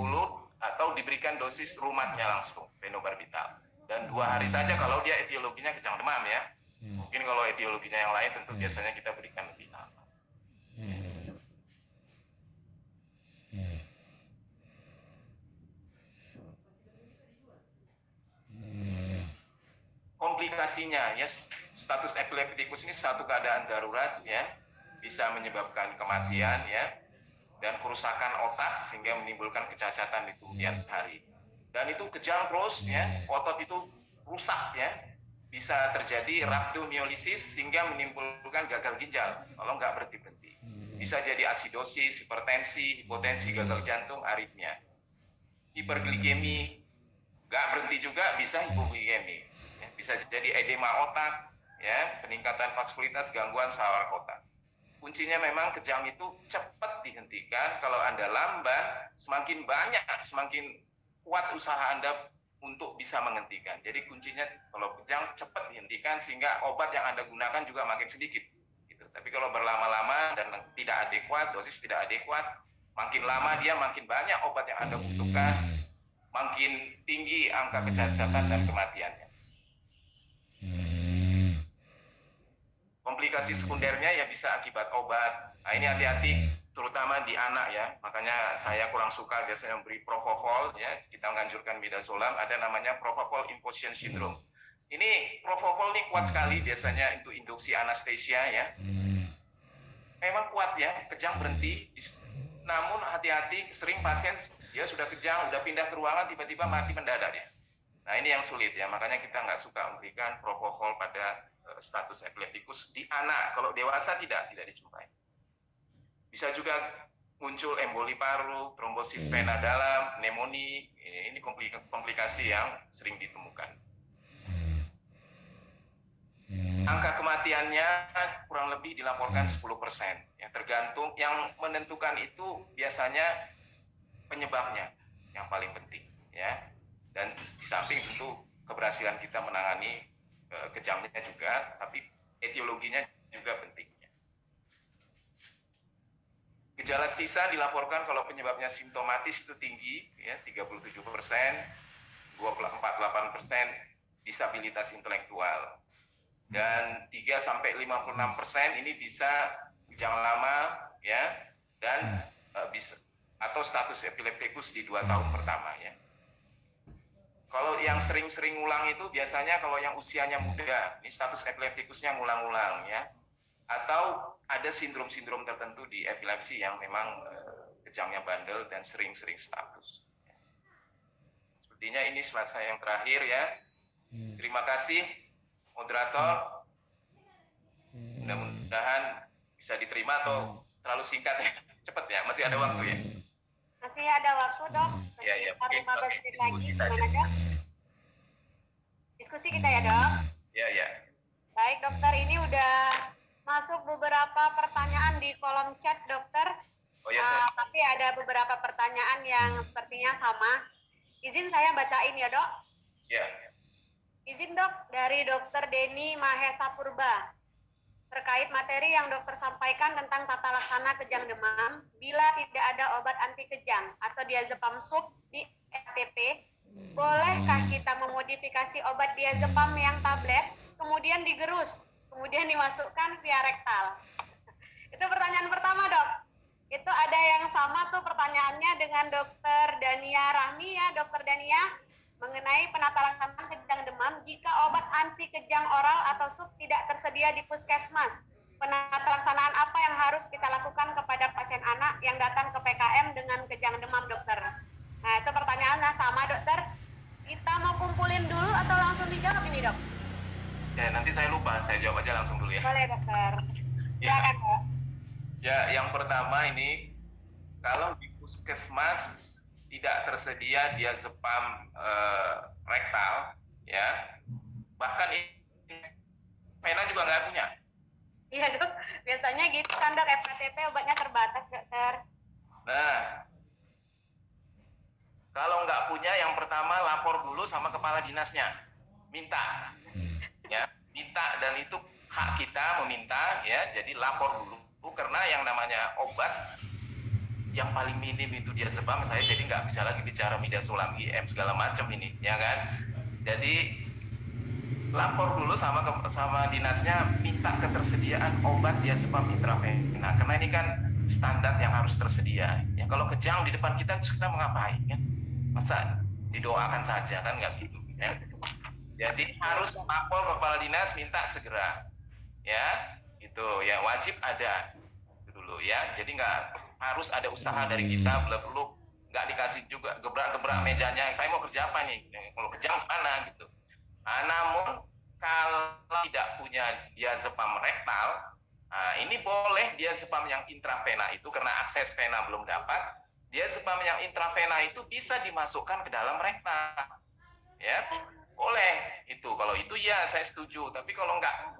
S1: atau diberikan dosis rumatnya langsung phenobarbital. Dan 2 hari saja kalau dia etiologinya kejang demam ya. Mungkin kalau etiologinya yang lain tentu biasanya kita berikan lebih lama. Komplikasinya ya, status epileptikus ini satu keadaan darurat ya, bisa menyebabkan kematian ya, dan kerusakan otak sehingga menimbulkan kecacatan di kemudian hari. Dan itu kejang terus ya, otot itu rusak ya, bisa terjadi rhabdomyolysis sehingga menimbulkan gagal ginjal kalau nggak berhenti-berhenti. Bisa jadi asidosis, hipertensi, hipotensi, gagal jantung, aritmia. Hiperglikemi, nggak berhenti juga bisa hipoglikemi. Ya, bisa jadi edema otak, ya, peningkatan vaskulitas, gangguan saraf otak. Kuncinya memang kejang itu cepat dihentikan. Kalau Anda lamban, semakin banyak, semakin kuat usaha Anda untuk bisa menghentikan. Jadi kuncinya kalau kejang cepat dihentikan sehingga obat yang Anda gunakan juga makin sedikit. Gitu. Tapi kalau berlama-lama dan tidak adekuat, dosis tidak adekuat, makin lama dia makin banyak obat yang Anda butuhkan, makin tinggi angka kecacatan dan kematiannya. Komplikasi sekundernya ya bisa akibat obat. Nah ini hati-hati, terutama di anak ya. Makanya saya kurang suka biasanya memberi propofol ya. Kita menganjurkan midazolam, ada namanya propofol imposition syndrome. Ini propofol ini kuat sekali biasanya untuk induksi anestesia ya. Memang kuat ya, kejang berhenti. Namun hati-hati, sering pasien dia sudah kejang, sudah pindah ke ruangan, tiba-tiba mati mendadak ya. Nah ini yang sulit ya, makanya kita nggak suka memberikan propofol pada status epileptikus di anak. Kalau dewasa tidak dijumpai. Bisa juga muncul emboli paru, trombosis vena dalam, pneumonia. Ini komplikasi yang sering ditemukan. Angka kematiannya kurang lebih dilaporkan 10%. Ya, tergantung, yang menentukan itu biasanya penyebabnya yang paling penting ya. Dan di samping tentu keberhasilan kita menangani kejangnya juga, tapi etiologinya juga penting. Gejala sisa dilaporkan kalau penyebabnya simptomatis itu tinggi, ya 37%, 48% disabilitas intelektual, dan 3-56% ini bisa kejang lama, ya, dan bisa atau status epileptikus di 2 tahun pertama, ya. Kalau yang sering-sering ulang itu biasanya kalau yang usianya muda, ini status epileptikusnya ngulang-ulang, ya. Atau ada sindrom-sindrom tertentu di epilepsi yang memang kejangnya bandel dan sering-sering status. Sepertinya ini slide saya yang terakhir, ya. Terima kasih moderator. Mudah-mudahan bisa diterima atau terlalu singkat, ya. Cepat, ya, masih ada waktu, ya.
S2: Masih ada waktu, Dok.
S1: Ya,
S2: 15 menit lagi.
S1: diskusi
S2: Gimana, Dok? Diskusi kita ya, Dok.
S1: Ya.
S2: Baik, dokter, ini udah masuk beberapa pertanyaan di kolom chat, dokter.
S1: Oh ya,
S2: tapi ada beberapa pertanyaan yang sepertinya sama. Izin saya bacain ya, Dok.
S1: Ya.
S2: Izin, Dok, dari Dokter Denny Mahesa Purba. Terkait materi yang dokter sampaikan tentang tata laksana kejang demam, bila tidak ada obat anti kejang atau diazepam sub di EPP, bolehkah kita memodifikasi obat diazepam yang tablet, kemudian digerus, kemudian dimasukkan via rektal? Itu pertanyaan pertama, Dok. Itu ada yang sama tuh pertanyaannya dengan Dokter Dania Rahmi, ya, Dokter Dania, mengenai penata laksanaan kejang demam jika obat anti kejang oral atau sub tidak tersedia di puskesmas. Penata laksanaan apa yang harus kita lakukan kepada pasien anak yang datang ke PKM dengan kejang demam, dokter? Nah, itu pertanyaannya sama, dokter. Kita mau kumpulin dulu atau langsung dijawab ini, Dok?
S1: Ya, nanti saya lupa, saya jawab aja langsung dulu, ya.
S2: Boleh, dokter.
S1: Ya.
S2: Silakan, Dok.
S1: Ya, yang pertama ini, kalau di puskesmas tidak tersedia diazepam rektal, ya, bahkan pena juga nggak punya.
S2: Iya, Dok, biasanya gitu kan, Dok, FKTP obatnya terbatas, dokter.
S1: Nah, kalau nggak punya, yang pertama lapor dulu sama kepala dinasnya, minta, ya, minta, dan itu hak kita meminta, ya, jadi lapor dulu, karena yang namanya obat yang paling minim itu diazepam, saya jadi nggak bisa lagi bicara midazolam, IM segala macam ini, ya kan? Jadi lapor dulu sama dinasnya, minta ketersediaan obat diazepam intravena, karena ini kan standar yang harus tersedia. Ya, kalau kejang di depan kita mau ngapain, kan? Masa didoakan saja, kan nggak gitu, ya. Jadi harus lapor ke kepala dinas, minta segera, ya, gitu, ya, wajib ada itu dulu, ya. Jadi nggak harus ada usaha dari kita, belum nggak dikasih juga gebrak-gebrak mejanya, saya mau kerja apa nih, kalau kejang mana gitu. Nah, namun kalau tidak punya diazepam rektal, nah, ini boleh diazepam yang intravena itu, karena akses vena belum dapat, diazepam yang intravena itu bisa dimasukkan ke dalam rektal, ya, boleh itu. Kalau itu ya saya setuju, tapi kalau nggak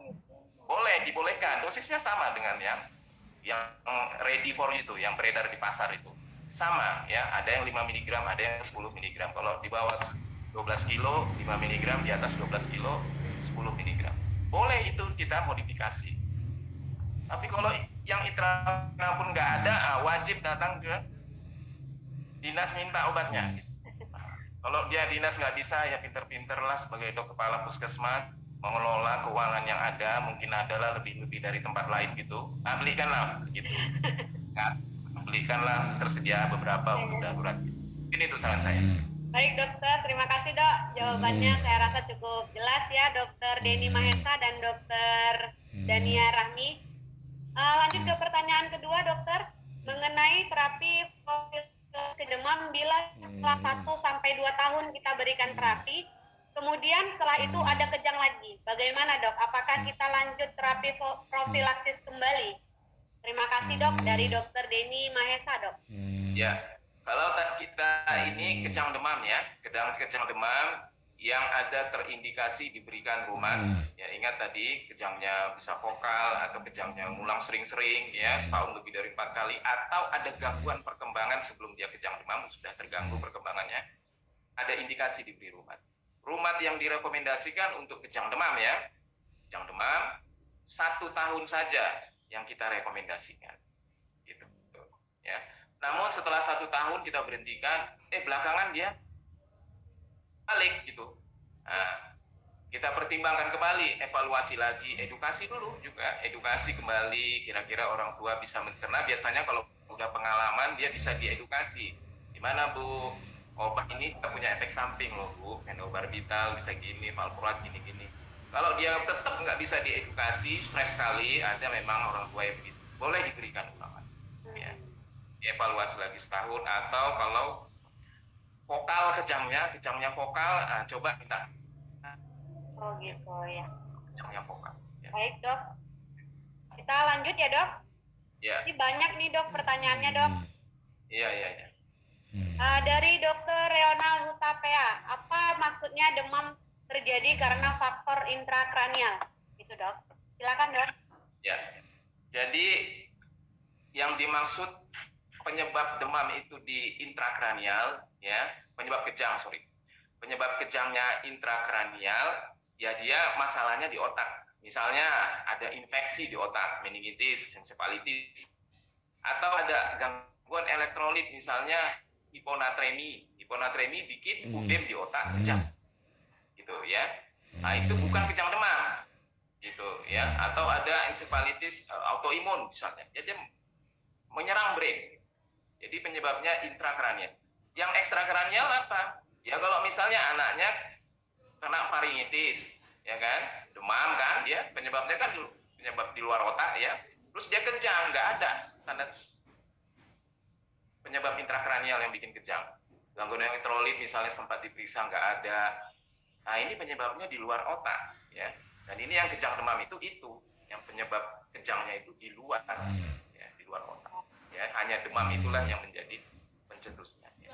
S1: boleh, dibolehkan, dosisnya sama dengan yang ready for itu, yang beredar di pasar itu sama, ya, ada yang 5 mg, ada yang 10 mg. Kalau di bawah 12 kilo 5 mg, di atas 12 kilo 10 mg, boleh itu kita modifikasi. Tapi kalau yang intravena pun nggak ada, wajib datang ke dinas minta obatnya. Kalau dia dinas nggak bisa, ya pinter-pinter lah sebagai kepala puskesmas mengelola keuangan yang ada, mungkin adalah lebih dari tempat lain gitu, belikanlah gitu, belikanlah, tersedia beberapa untuk darurat. Ini itu saran saya.
S2: Baik, dokter, terima kasih, Dok, jawabannya saya rasa cukup jelas, ya, Dokter Denny Mahesa dan Dokter Dania Rahmi. Lanjut ke pertanyaan kedua, dokter, mengenai terapi demam bila setelah 1-2 tahun kita berikan terapi, kemudian setelah itu ada kejang lagi. Bagaimana, Dok? Apakah kita lanjut terapi profilaksis kembali? Terima kasih, Dok, dari Dokter Denny Mahesa, Dok.
S1: Ya, kalau kita ini kejang demam, ya, kejang demam yang ada terindikasi diberikan rumat, ya, ingat tadi kejangnya bisa vokal atau kejangnya ngulang sering-sering, ya, setahun lebih dari 4 kali, atau ada gangguan perkembangan sebelum dia kejang demam, sudah terganggu perkembangannya, ada indikasi diberi rumat. Rumat yang direkomendasikan untuk kejang demam, ya, kejang demam 1 tahun saja yang kita rekomendasikan. Gitu. Ya. Namun setelah 1 tahun kita berhentikan, belakangan dia balik gitu. Nah, kita pertimbangkan kembali, evaluasi lagi, edukasi dulu juga, edukasi kembali, kira-kira orang tua bisa, karena biasanya kalau udah pengalaman dia bisa diedukasi. Gimana Bu, obat ini kita punya efek samping loh Bu, fenobarbital bisa gini, valproat gini-gini. Kalau dia tetap nggak bisa diedukasi, stres sekali, ada memang orang tua yang begitu, boleh diberikan ulangan. Ya. Dievaluasi lagi setahun, atau kalau vokal kejangnya vokal, coba minta.
S2: Oh gitu ya.
S1: Kejangnya vokal. Ya.
S2: Baik dok, kita lanjut ya dok.
S1: Ya.
S2: Ini banyak nih dok pertanyaannya dok.
S1: Iya.
S2: Dari Dokter Reonal Hutapea, apa maksudnya demam terjadi karena faktor intrakranial? Itu dok. Silakan dok.
S1: Ya. Jadi yang dimaksud penyebab demam itu di intrakranial, ya, penyebab kejangnya intrakranial, ya dia masalahnya di otak. Misalnya ada infeksi di otak, meningitis, encephalitis, atau ada gangguan elektrolit, misalnya hiponatremi bikin udem di otak, kejang, gitu ya. Nah itu bukan kejang demam, gitu ya. Atau ada encephalitis autoimun misalnya, jadi menyerang brain. Jadi penyebabnya intrakranial. Yang ekstrakranial apa? Ya kalau misalnya anaknya kena faringitis, ya kan, demam kan, ya penyebabnya kan penyebab di luar otak ya. Terus dia kejang, nggak ada tanda penyebab intrakranial yang bikin kejang. Gangguan elektrolit misalnya sempat diperiksa nggak ada. Nah ini penyebabnya di luar otak, ya. Dan ini yang kejang demam itu yang penyebab kejangnya itu di luar, ya, di luar otak. Ya, hanya demam itulah yang menjadi pencetusnya. Ya.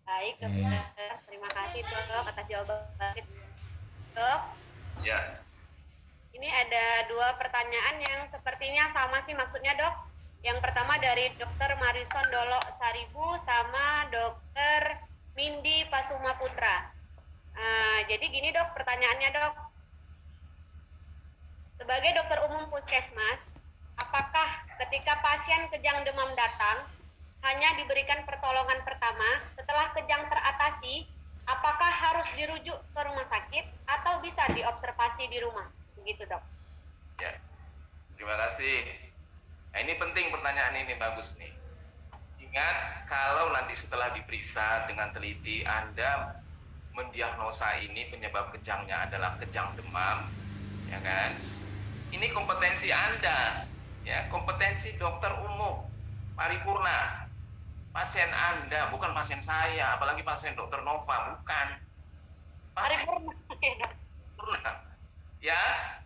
S2: Baik dokter, terima kasih dok atas jawaban dok.
S1: Ya.
S2: Ini ada 2 pertanyaan yang sepertinya sama sih maksudnya dok. Yang pertama dari Dokter Marison Dolo Saribu sama Dokter Mindi Pasuma Putra. Jadi gini dok, pertanyaannya dok. Sebagai dokter umum puskesmas, apakah ketika pasien kejang demam datang hanya diberikan pertolongan pertama, setelah kejang teratasi, apakah harus dirujuk ke rumah sakit atau bisa diobservasi di rumah? Begitu dok.
S1: Ya, terima kasih. Nah ini penting pertanyaan ini, bagus nih. Ingat, kalau nanti setelah diperiksa dengan teliti Anda mendiagnosa ini penyebab kejangnya adalah kejang demam, ya kan? Ini kompetensi Anda, ya, kompetensi dokter umum paripurna. Pasien Anda, bukan pasien saya, apalagi pasien dokter Nova, bukan. Paripurna. Ya,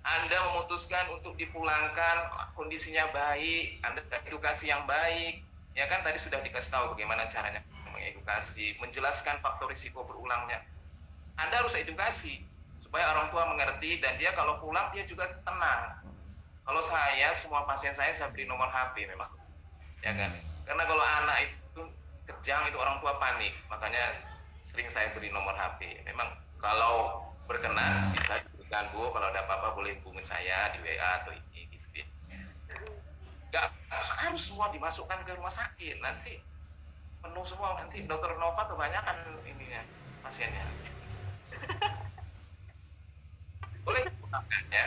S1: Anda memutuskan untuk dipulangkan, kondisinya baik, Anda edukasi yang baik, ya kan tadi sudah dikasih tahu bagaimana caranya mengedukasi, menjelaskan faktor risiko berulangnya. Anda harus edukasi supaya orang tua mengerti dan dia kalau pulang dia juga tenang. Kalau semua pasien saya beri nomor HP memang, ya kan? Karena kalau anak itu kejang itu orang tua panik, makanya sering saya beri nomor HP. Memang kalau berkenan bisa diberikan Bu, kalau ada apa-apa boleh hubungin saya di WA atau ini gitu ya. Nggak harus semua dimasukkan ke rumah sakit, nanti penuh semua, nanti dokter Nova kebanyakan ininya pasiennya. Boleh ya.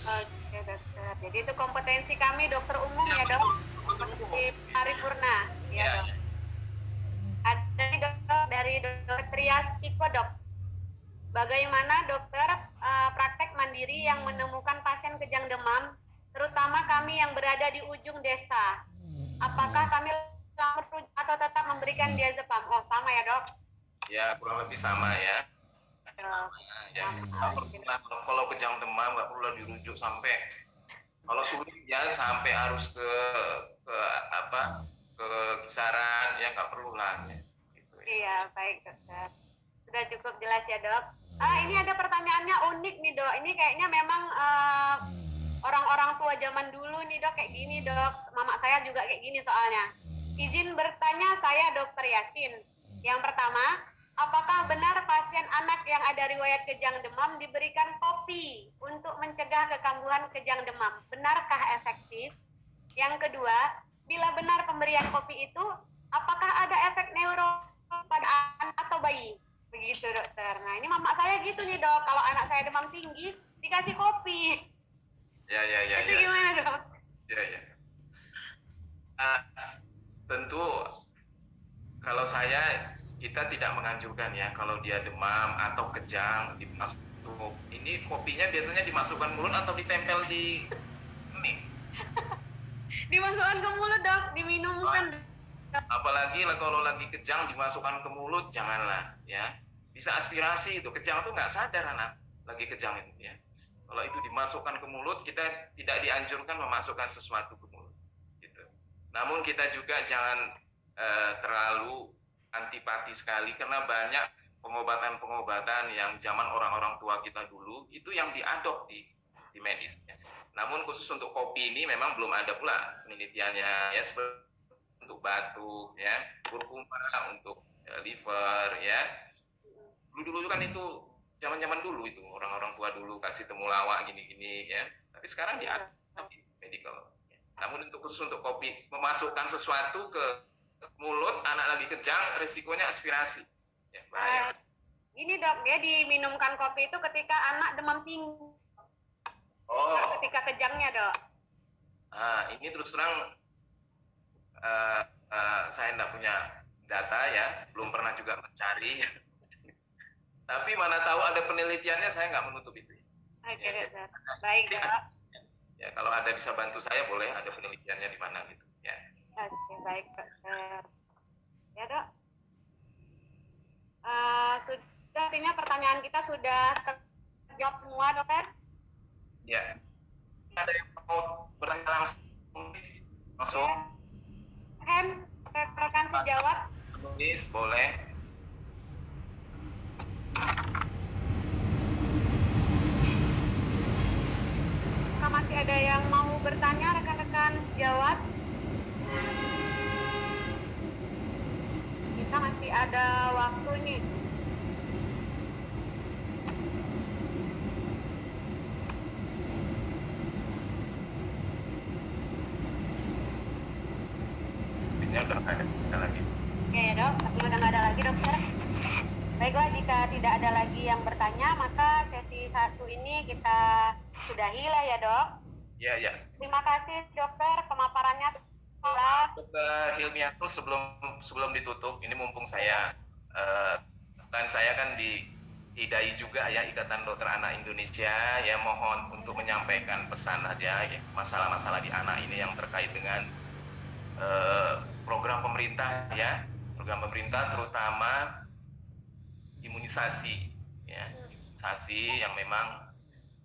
S2: Oke dokter, jadi itu kompetensi kami dokter umum ya dok, di paripurna ya dok. Ada dokter dari Dokter Trias Piko dok. Bagaimana dokter praktek mandiri yang menemukan pasien kejang demam, terutama kami yang berada di ujung desa? Apakah kami atau tetap memberikan diazepam? Oh sama ya dok?
S1: Ya kurang lebih sama ya. Ya, kalau kejang demam nggak perlu dirujuk sampai, kalau sulit ya sampai harus ke kisaran ya nggak perlu lah. Ya. Gitu, ya.
S2: Iya baik dokter, sudah cukup jelas ya dok. Ini ada pertanyaannya unik nih dok. Ini kayaknya memang orang-orang tua zaman dulu nih dok kayak gini dok. Mama saya juga kayak gini soalnya. Izin bertanya saya Dokter Yasin. Yang pertama, apakah benar pasien anak yang ada riwayat kejang demam diberikan kopi untuk mencegah kekambuhan kejang demam? Benarkah efektif? Yang kedua, bila benar pemberian kopi itu, apakah ada efek neuro pada anak atau bayi? Begitu dokter. Nah ini mama saya gitu nih dok, kalau anak saya demam tinggi dikasih kopi.
S1: Ya.
S2: Itu gimana dok?
S1: Ya. Tentu kalau kita tidak menganjurkan ya kalau dia demam atau kejang dimasuk. Ini kopinya biasanya dimasukkan mulut atau ditempel di kening?
S2: Dimasukkan ke mulut dok, diminumkan.
S1: Apalagi kalau lagi kejang dimasukkan ke mulut, janganlah ya. Bisa aspirasi itu, kejang itu nggak sadar anak lagi kejang itu ya. Kalau itu dimasukkan ke mulut, kita tidak dianjurkan memasukkan sesuatu ke mulut. Gitu. Namun kita juga jangan terlalu antipati sekali karena banyak pengobatan-pengobatan yang zaman orang-orang tua kita dulu itu yang diadop di medis. Ya. Namun khusus untuk kopi ini memang belum ada pula penelitiannya ya, untuk batuk ya, kurkuma untuk liver ya. Dulu kan itu zaman dulu itu orang-orang tua dulu kasih temulawak gini-gini ya. Tapi sekarang di medical. Namun khusus untuk kopi, memasukkan sesuatu ke mulut anak lagi kejang, risikonya aspirasi. Ya, bahaya.
S2: Ini dok, dia diminumkan kopi itu ketika anak demam tinggi. Ketika kejangnya dok.
S1: Ini terus terang saya tidak punya data ya, belum pernah juga mencari. Tapi mana tahu ada penelitiannya, saya nggak menutup itu.
S2: Oke, dokter. Baik dok.
S1: Ya, kalau ada bisa bantu saya boleh, ada penelitiannya di mana gitu. Ya.
S2: Oke, baik dokter. Ya dok. Sudah, artinya pertanyaan kita sudah terjawab semua dokter.
S1: Ya. Ada yang mau bertanya langsung?
S2: Rekan sejawat.
S1: Tulis boleh.
S2: Apakah masih ada yang mau bertanya rekan-rekan sejawat? Kita masih ada waktu nih.
S1: Ini udah nggak ada lagi.
S2: Oke dok, tapi udah nggak ada lagi dokter. Baiklah, jika tidak ada lagi yang bertanya, maka sesi 1 ini kita sudahi lah ya dok.
S1: Ya.
S2: Terima kasih dokter, pemaparannya jelas.
S1: Dokter Hilmiatul, sebelum ditutup, ini mumpung saya kan diidai juga ya Ikatan Dokter Anak Indonesia ya, mohon untuk menyampaikan pesan aja ya, masalah-masalah di anak ini yang terkait dengan program pemerintah ya, program pemerintah terutama imunisasi ya, imunisasi yang memang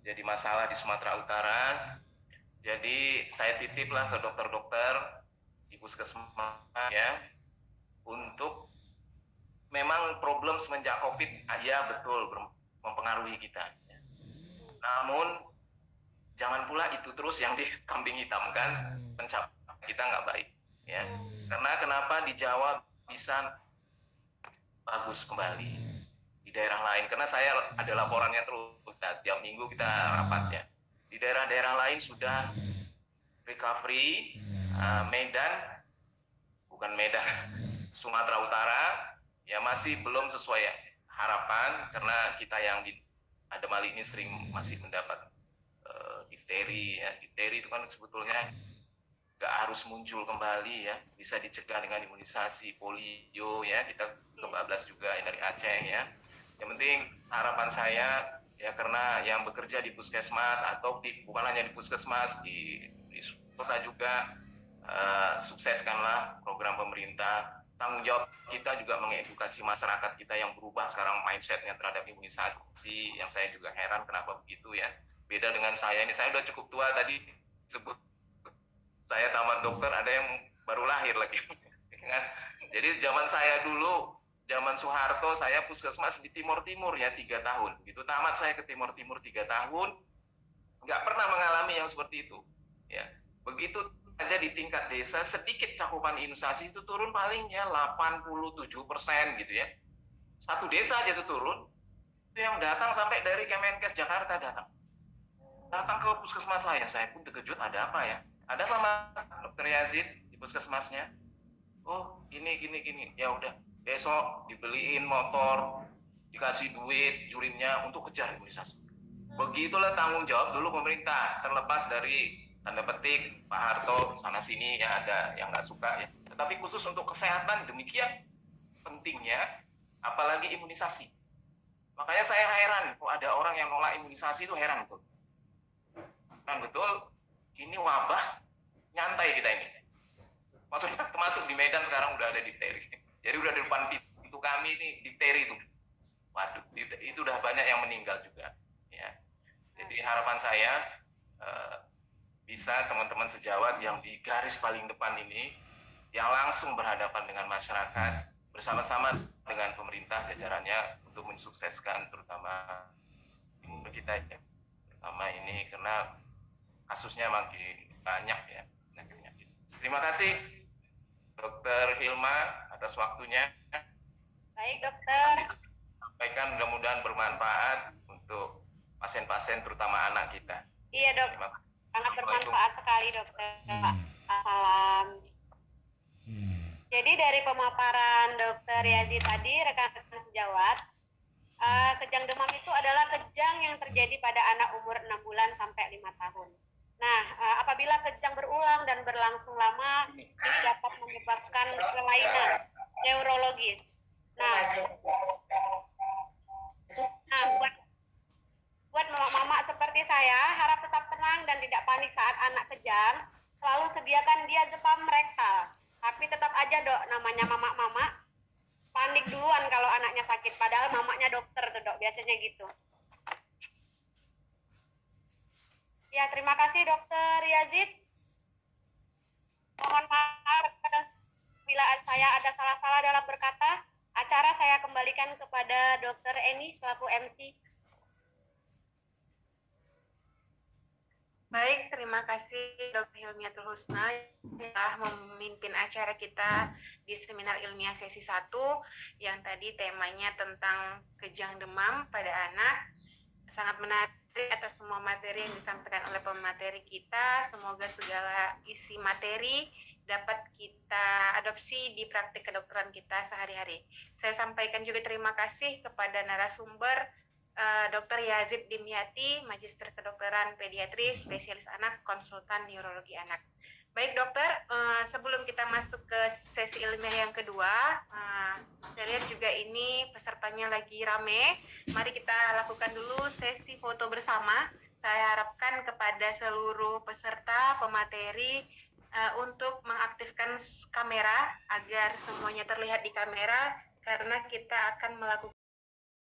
S1: jadi masalah di Sumatera Utara. Jadi saya titiplah ke dokter-dokter di puskesmas ya, untuk memang problem semenjak COVID ya betul mempengaruhi kita. Namun jangan pula itu terus yang dikambing hitamkan, pencapaian kita nggak baik ya. Karena kenapa di Jawa bisa bagus kembali di daerah lain? Karena saya ada laporannya terus tiap minggu kita rapat ya. Di daerah-daerah lain sudah recovery, Sumatera Utara ya masih belum sesuai harapan karena kita yang di Adamali ini sering masih mendapat difteri ya. Difteri itu kan sebetulnya nggak harus muncul kembali ya, bisa dicegah dengan imunisasi. Polio ya, kita ke-14 juga dari Aceh ya. Yang penting harapan saya ya, karena yang bekerja di puskesmas atau bukan hanya di puskesmas, di swasta juga, sukseskanlah program pemerintah. Tanggung jawab kita juga mengedukasi masyarakat kita yang berubah sekarang mindsetnya terhadap imunisasi, yang saya juga heran kenapa begitu ya. Beda dengan saya ini, saya udah cukup tua tadi sebut saya tamat dokter, ada yang baru lahir lagi. Jadi zaman saya dulu, zaman Soeharto, saya puskesmas di Timur ya 3 tahun. Begitu tamat saya ke Timur 3 tahun, nggak pernah mengalami yang seperti itu. Ya, begitu saja di tingkat desa, sedikit cakupan imunisasi itu turun paling ya 87% gitu ya. satu desa aja tuh turun, itu yang datang sampai dari Kemenkes Jakarta datang ke puskesmas saya pun terkejut, ada apa ya, ada apa Mas Dokter Yazid di puskesmasnya? Oh gini, ya udah besok dibeliin motor, dikasih duit jurinnya untuk kejar imunisasi. Begitulah tanggung jawab dulu pemerintah, terlepas dari tanda petik Pak Harto sana sini ya ada yang nggak suka ya, tetapi khusus untuk kesehatan demikian pentingnya, apalagi imunisasi. Makanya saya heran kok ada orang yang nolak imunisasi, itu heran tuh. Nah betul, ini wabah nyantai kita ini. Maksudnya termasuk di Medan sekarang udah ada difteri. Jadi udah di depan pintu kami ini difteri itu. Waduh, itu udah banyak yang meninggal juga. Ya. Jadi harapan saya bisa teman-teman sejawat yang di garis paling depan ini, yang langsung berhadapan dengan masyarakat, bersama-sama dengan pemerintah jajarannya untuk mensukseskan terutama kita ya. Terutama ini karena kasusnya makin banyak ya. Terima kasih Dokter Hilma atas waktunya.
S2: Baik dokter.
S1: Sampaikan mudah-mudahan bermanfaat untuk pasien-pasien terutama anak kita.
S2: Iya dok, sangat bermanfaat sekali dokter. Salam. Jadi dari pemaparan Dokter Yazid tadi, rekan-rekan sejawat, kejang demam itu adalah kejang yang terjadi pada anak umur 6 bulan sampai 5 tahun. Nah, apabila kejang berulang dan berlangsung lama, ini dapat menyebabkan kelainan neurologis. Nah buat mama-mama seperti saya, harap tetap tenang dan tidak panik saat anak kejang. Selalu sediakan dia zepam rektal. Tapi tetap aja dok, namanya mama-mama panik duluan kalau anaknya sakit. Padahal mamanya dokter tuh dok, biasanya gitu. Ya, terima kasih Dokter Yazid. Mohon maaf bila saya ada salah-salah dalam berkata. Acara saya kembalikan kepada Dokter Eni selaku MC.
S3: Baik, terima kasih Dr. Hilmiatul Husna yang telah memimpin acara kita di seminar ilmiah sesi 1 yang tadi temanya tentang kejang demam pada anak. Sangat menarik atas semua materi yang disampaikan oleh pemateri kita. Semoga segala isi materi dapat kita adopsi di praktik kedokteran kita sehari-hari. Saya sampaikan juga terima kasih kepada narasumber Dr. Yazid Dimyati, Magister Kedokteran Pediatri, Spesialis Anak, Konsultan Neurologi Anak. Baik dokter, sebelum kita masuk ke sesi ilmiah yang kedua, saya lihat juga ini pesertanya lagi rame. Mari kita lakukan dulu sesi foto bersama. Saya harapkan kepada seluruh peserta pemateri untuk mengaktifkan kamera agar semuanya terlihat di kamera, karena kita akan melakukan